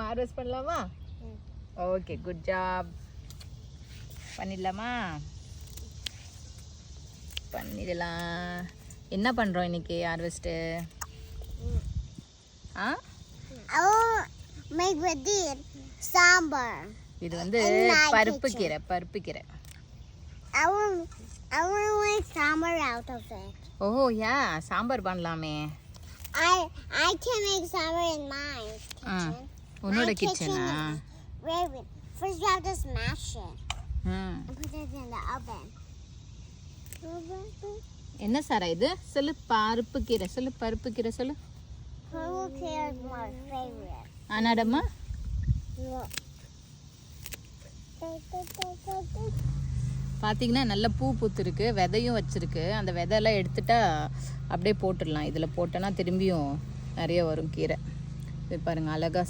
Harvest பண்ணலாமா? Okay, good job. பண்ணிடலாமா? பண்ணிடலாம். என்ன பண்ணுறோம் இன்னைக்கு ஹார்வெஸ்ட்டு? சாம்பார். இது வந்து பருப்பு கீரை. I want to make sambar out of it. ஓ யா, சாம்பார் பண்ணலாமே. I can make sambar in my kitchen. உன்னோட கிச்சனா? Wait. First you have to smash it. And put it in the oven. என்ன சாரா இது? சொல்லு. பருப்பு கீரை சொல்லு. Purple kale is my favorite. ஆனாடம்மா பார்த்தீங்கன்னா நல்ல பூ பூத்துருக்கு, விதையும் வச்சிருக்கு. அந்த விதையெல்லாம் எடுத்துட்டா அப்படியே போட்டுடலாம். இதில் போட்டோன்னா திரும்பியும் நிறைய வரும் கீரை. இது பாருங்கள், அழகாக